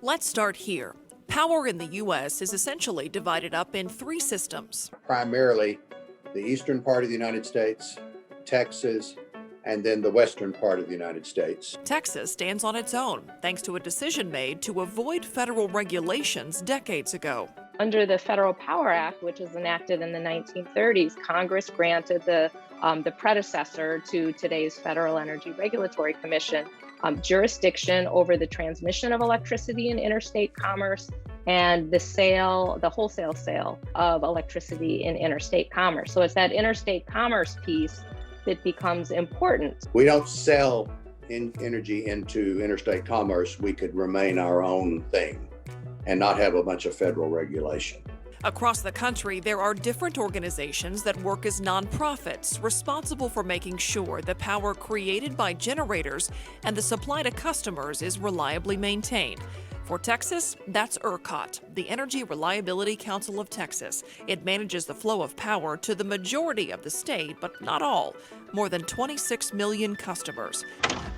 Let's start here. Power in the U.S. is essentially divided up in three systems. Primarily the eastern part of the United States, Texas, and then the western part of the United States. Texas stands on its own, thanks to a decision made to avoid federal regulations decades ago. Under the Federal Power Act, which was enacted in the 1930s, Congress granted the predecessor to today's Federal Energy Regulatory Commission jurisdiction over the transmission of electricity in interstate commerce and the wholesale sale of electricity in interstate commerce. So it's that interstate commerce piece that becomes important. We don't sell energy into interstate commerce. We could remain our own thing and not have a bunch of federal regulation. Across the country, there are different organizations that work as nonprofits responsible for making sure the power created by generators and the supply to customers is reliably maintained. For Texas, that's ERCOT, the Energy Reliability Council of Texas. It manages the flow of power to the majority of the state, but not all, more than 26 million customers.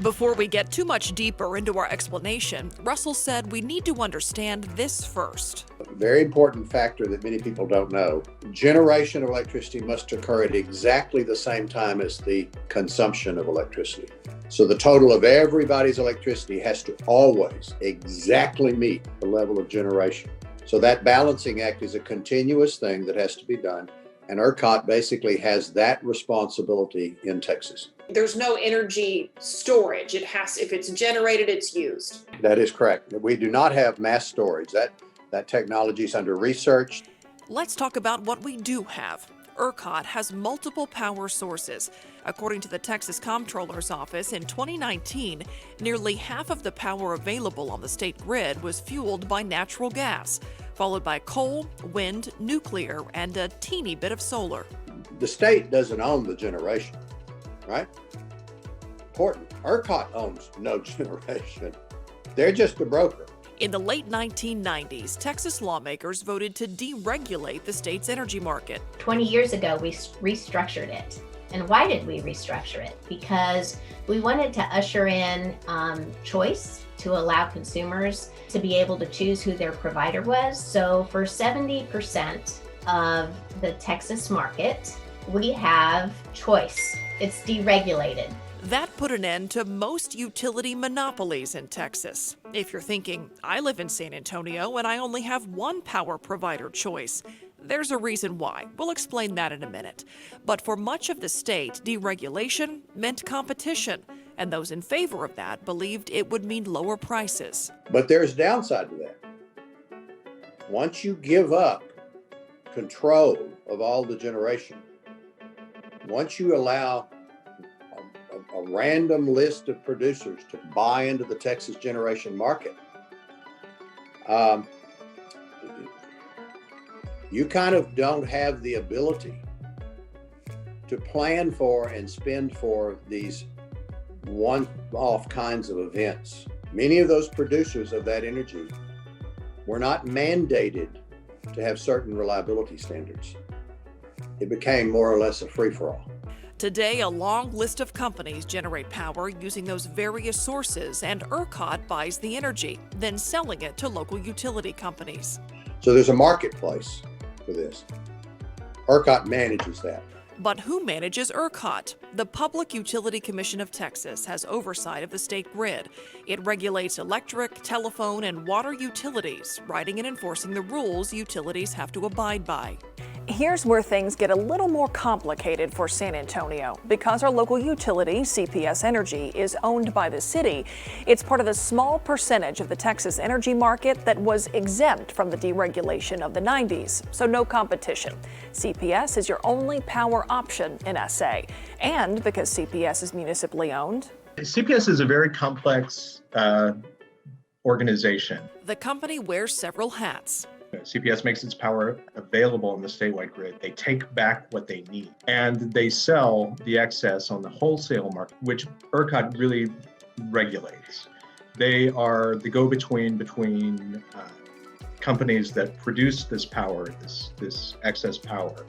Before we get too much deeper into our explanation, Russell said we need to understand this first. A very important factor that many people don't know, generation of electricity must occur at exactly the same time as the consumption of electricity. So the total of everybody's electricity has to always exactly meet the level of generation. So that balancing act is a continuous thing that has to be done. And ERCOT basically has that responsibility in Texas. There's no energy storage. If it's generated, it's used. That is correct. We do not have mass storage. That technology is under research. Let's talk about what we do have. ERCOT has multiple power sources. According to the Texas Comptroller's Office, in 2019, nearly half of the power available on the state grid was fueled by natural gas, followed by coal, wind, nuclear, and a teeny bit of solar. The state doesn't own the generation, right? Important. ERCOT owns no generation. They're just a broker. In the late 1990s, Texas lawmakers voted to deregulate the state's energy market. 20 years ago, we restructured it. And why did we restructure it? Because we wanted to usher in choice to allow consumers to be able to choose who their provider was. So for 70% of the Texas market, we have choice. It's deregulated. That put an end to most utility monopolies in Texas. If you're thinking, I live in San Antonio and I only have one power provider choice, there's a reason why. We'll explain that in a minute. But for much of the state, deregulation meant competition, and those in favor of that believed it would mean lower prices. But there's a downside to that. Once you give up control of all the generation, once you allow a random list of producers to buy into the Texas generation market, you kind of don't have the ability to plan for and spend for these one-off kinds of events. Many of those producers of that energy were not mandated to have certain reliability standards. It became more or less a free-for-all. Today, a long list of companies generate power using those various sources, and ERCOT buys the energy, then selling it to local utility companies. So there's a marketplace for this. ERCOT manages that. But who manages ERCOT? The Public Utility Commission of Texas has oversight of the state grid. It regulates electric, telephone, and water utilities, writing and enforcing the rules utilities have to abide by. Here's where things get a little more complicated for San Antonio. Because our local utility, CPS Energy, is owned by the city, it's part of the small percentage of the Texas energy market that was exempt from the deregulation of the 90s, so no competition. CPS is your only power option in SA. And because CPS is municipally owned, CPS is a very complex organization. The company wears several hats. CPS makes its power available in the statewide grid. They take back what they need, and they sell the excess on the wholesale market, which ERCOT really regulates. They are the go-between between companies that produce this power, this excess power,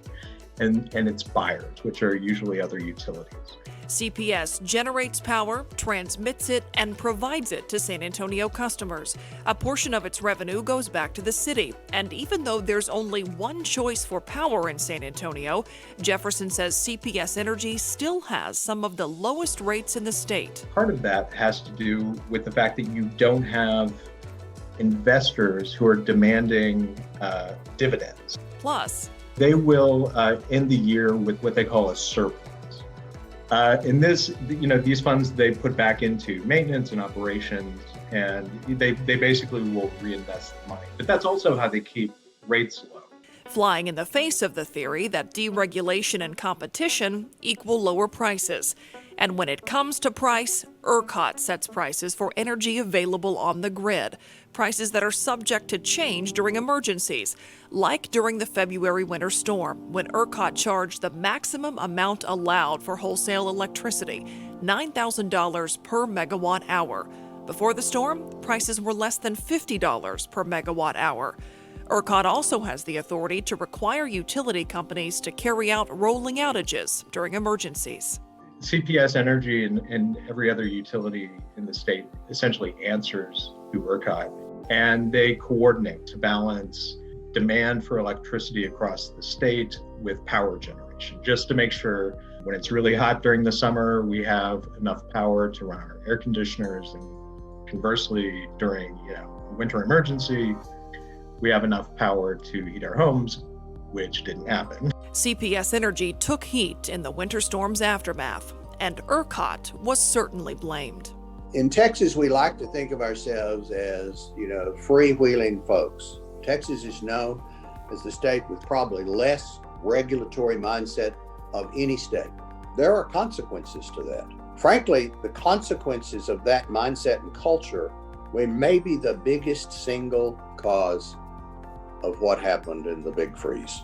and its buyers, which are usually other utilities. CPS generates power, transmits it, and provides it to San Antonio customers. A portion of its revenue goes back to the city. And even though there's only one choice for power in San Antonio, Jefferson says CPS Energy still has some of the lowest rates in the state. Part of that has to do with the fact that you don't have investors who are demanding dividends. Plus, they will end the year with what they call a surplus. In this, these funds they put back into maintenance and operations, and they basically will reinvest the money. But that's also how they keep rates low. flying in the face of the theory that deregulation and competition equal lower prices. And when it comes to price, ERCOT sets prices for energy available on the grid, prices that are subject to change during emergencies, like during the February winter storm, when ERCOT charged the maximum amount allowed for wholesale electricity, $9,000 per megawatt hour. Before the storm, prices were less than $50 per megawatt hour. ERCOT also has the authority to require utility companies to carry out rolling outages during emergencies. CPS Energy and every other utility in the state essentially answers to ERCOT, and they coordinate to balance demand for electricity across the state with power generation, just to make sure when it's really hot during the summer, we have enough power to run our air conditioners, and conversely, during winter emergency, we have enough power to heat our homes, which didn't happen. CPS Energy took heat in the winter storm's aftermath, and ERCOT was certainly blamed. In Texas, we like to think of ourselves as, freewheeling folks. Texas is known as the state with probably less regulatory mindset of any state. There are consequences to that. Frankly, the consequences of that mindset and culture may be the biggest single cause of what happened in the big freeze.